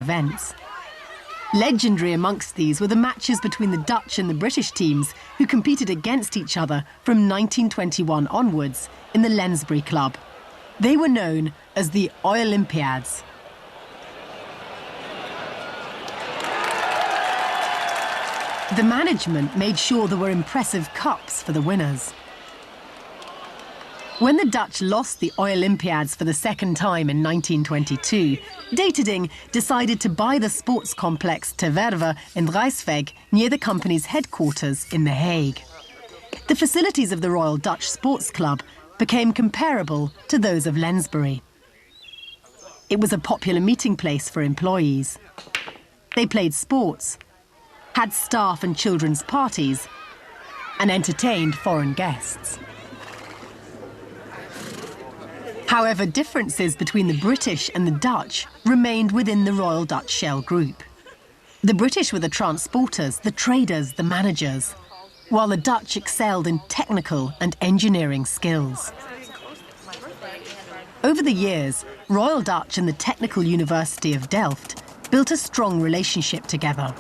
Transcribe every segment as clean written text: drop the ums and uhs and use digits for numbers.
events. Legendary amongst these were the matches between the Dutch and the British teams, who competed against each other from 1921 onwards in the Lensbury Club. They were known as the Olympiads. The management made sure there were impressive cups for the winners. When the Dutch lost the Olympiads for the second time in 1922, Deterding decided to buy the sports complex Ter Werve in Rijswijk near the company's headquarters in The Hague. The facilities of the Royal Dutch Sports Club became comparable to those of Lensbury. It was a popular meeting place for employees. They played sports, had staff and children's parties, and entertained foreign guests. However, differences between the British and the Dutch remained within the Royal Dutch Shell Group. The British were the transporters, the traders, the managers, while the Dutch excelled in technical and engineering skills. Over the years, Royal Dutch and the Technical University of Delft built a strong relationship together.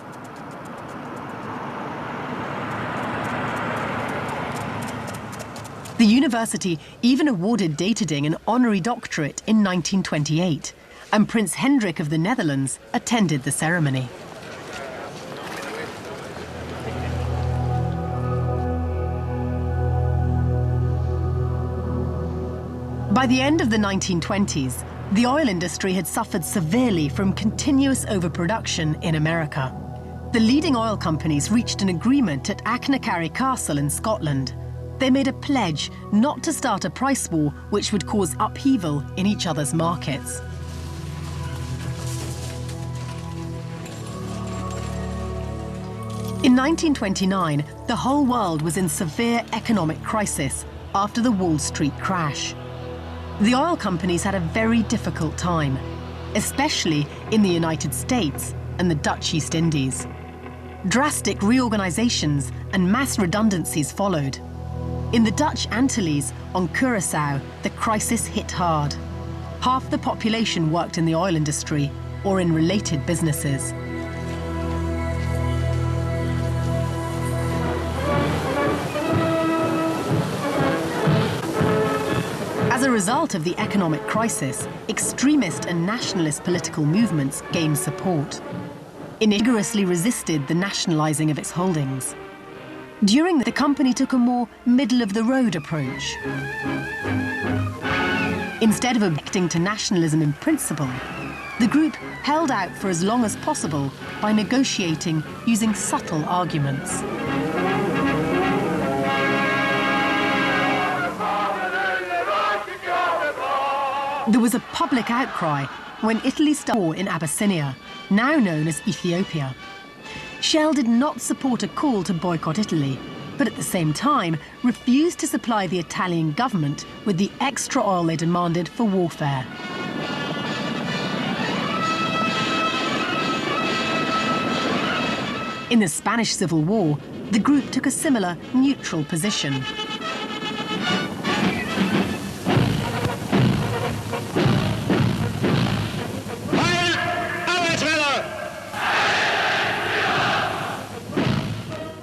The university even awarded Deterding an honorary doctorate in 1928, and Prince Henri of the Netherlands attended the ceremony. By the end of the 1920s, the oil industry had suffered severely from continuous overproduction in America. The leading oil companies reached an agreement at Achnacarry Castle in Scotland. They made a pledge not to start a price war which would cause upheaval in each other's markets. In 1929, the whole world was in severe economic crisis after the Wall Street crash. The oil companies had a very difficult time, especially in the United States and the Dutch East Indies. Drastic reorganizations and mass redundancies followed. In the Dutch Antilles on Curaçao, the crisis hit hard. Half the population worked in the oil industry or in related businesses. As a result of the economic crisis, extremist and nationalist political movements gained support. It vigorously resisted the nationalizing of its holdings. During the company took a more middle-of-the-road approach. Instead of objecting to nationalism in principle, the group held out for as long as possible by negotiating using subtle arguments. There was a public outcry when Italy started war in Abyssinia, now known as Ethiopia. Shell did not support a call to boycott Italy, but at the same time refused to supply the Italian government with the extra oil they demanded for warfare. In the Spanish Civil War, the group took a similar neutral position.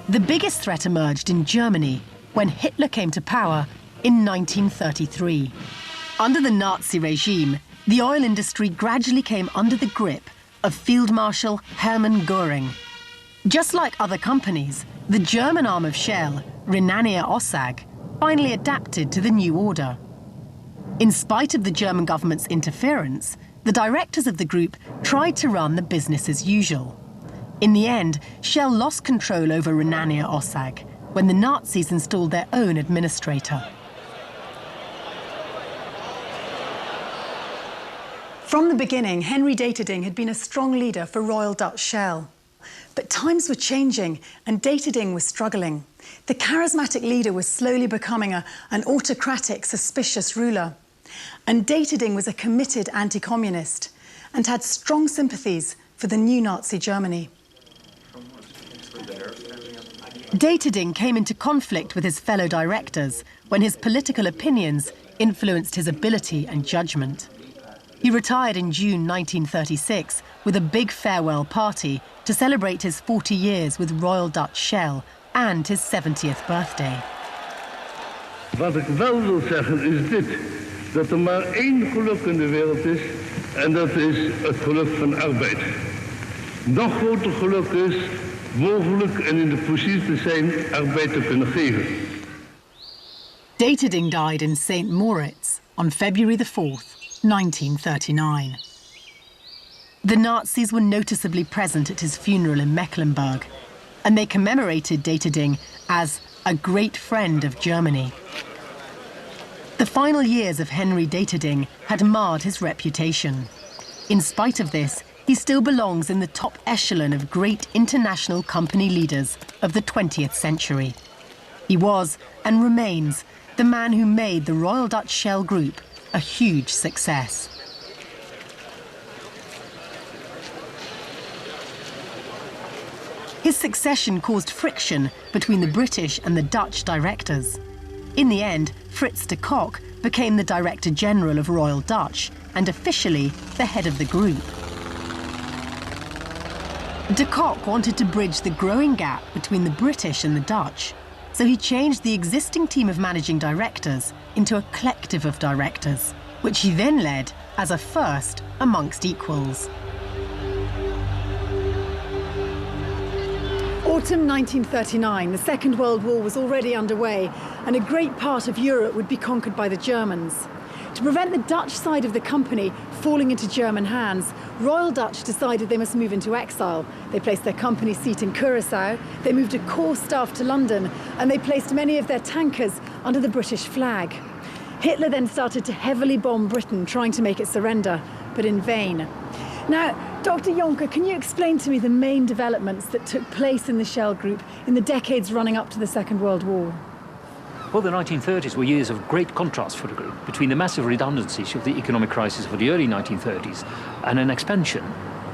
The biggest threat emerged in Germany when Hitler came to power in 1933. Under the Nazi regime, the oil industry gradually came under the grip of Field Marshal Hermann Göring. Just like other companies, the German arm of Shell, Renania-Ossag, finally adapted to the new order. In spite of the German government's interference, the directors of the group tried to run the business as usual. In the end, Shell lost control over Renania-Ossag when the Nazis installed their own administrator. From the beginning, Henri Deterding had been a strong leader for Royal Dutch Shell. But times were changing and Deterding was struggling. The charismatic leader was slowly becoming an autocratic, suspicious ruler. And Deterding was a committed anti-communist and had strong sympathies for the new Nazi Germany. Deterding came into conflict with his fellow directors when his political opinions influenced his ability and judgment. He retired in June 1936 with a big farewell party to celebrate his 40 years with Royal Dutch Shell and his 70th birthday. Wat ik wel wil zeggen is dit, dat er maar één geluk in de wereld is, en dat is het geluk van arbeid. Nog groter geluk is mogelijk en in de positie te zijn arbeid te kunnen geven. Deterding died in St. Moritz on February the 4th, 1939. The Nazis were noticeably present at his funeral in Mecklenburg, and they commemorated Deterding as a great friend of Germany. The final years of Henri Deterding had marred his reputation. In spite of this, he still belongs in the top echelon of great international company leaders of the 20th century. He was, and remains, the man who made the Royal Dutch Shell Group a huge success. His succession caused friction between the British and the Dutch directors. In the end, Frits de Kock became the Director General of Royal Dutch and officially the head of the group. De Kock wanted to bridge the growing gap between the British and the Dutch, so he changed the existing team of managing directors into a collective of directors, which he then led as a first amongst equals. Autumn 1939, the Second World War was already underway, and a great part of Europe would be conquered by the Germans. To prevent the Dutch side of the company falling into German hands, Royal Dutch decided they must move into exile. They placed their company seat in Curaçao, they moved a core staff to London, and they placed many of their tankers under the British flag. Hitler then started to heavily bomb Britain, trying to make it surrender, but in vain. Now, Dr. Jonker, can you explain to me the main developments that took place in the Shell Group in the decades running up to the Second World War? Well, the 1930s were years of great contrast for the group between the massive redundancies of the economic crisis of the early 1930s and an expansion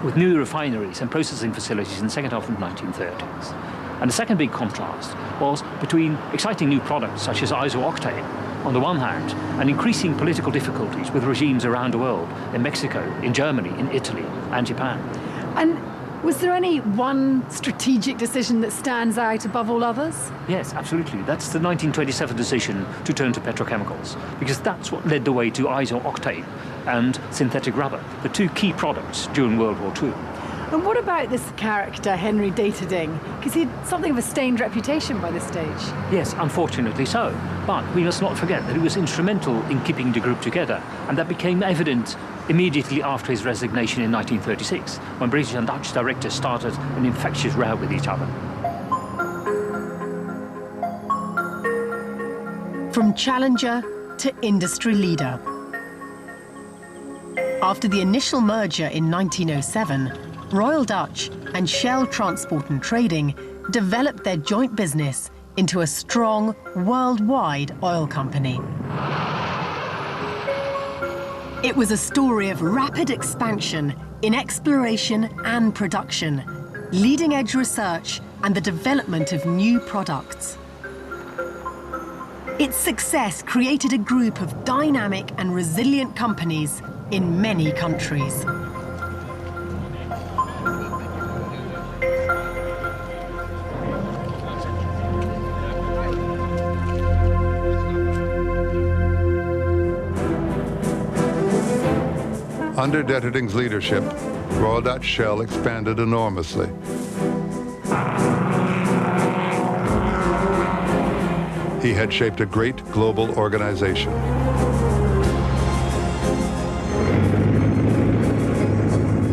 with new refineries and processing facilities in the second half of the 1930s. And the second big contrast was between exciting new products such as iso-octane on the one hand, and increasing political difficulties with regimes around the world, in Mexico, in Germany, in Italy, and Japan. And was there any one strategic decision that stands out above all others? Yes, absolutely. That's the 1927 decision to turn to petrochemicals, because that's what led the way to iso-octane and synthetic rubber, the two key products during World War II. And what about this character, Henri Deterding? Because he had something of a stained reputation by this stage. Yes, unfortunately so. But we must not forget that he was instrumental in keeping the group together, and that became evident immediately after his resignation in 1936, when British and Dutch directors started an infectious row with each other. From challenger to industry leader. After the initial merger in 1907, Royal Dutch and Shell Transport and Trading developed their joint business into a strong worldwide oil company. It was a story of rapid expansion in exploration and production, leading-edge research and the development of new products. Its success created a group of dynamic and resilient companies in many countries. Under Deterding's leadership, Royal Dutch Shell expanded enormously. He had shaped a great global organization.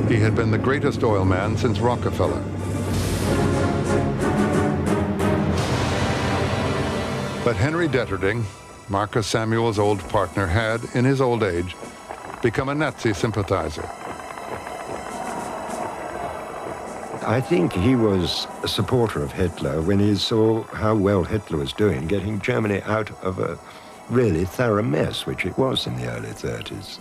He had been the greatest oil man since Rockefeller. But Henri Deterding, Marcus Samuel's old partner, had, in his old age, become a Nazi sympathizer. I think he was a supporter of Hitler when he saw how well Hitler was doing, getting Germany out of a really thorough mess, which it was in the early 30s.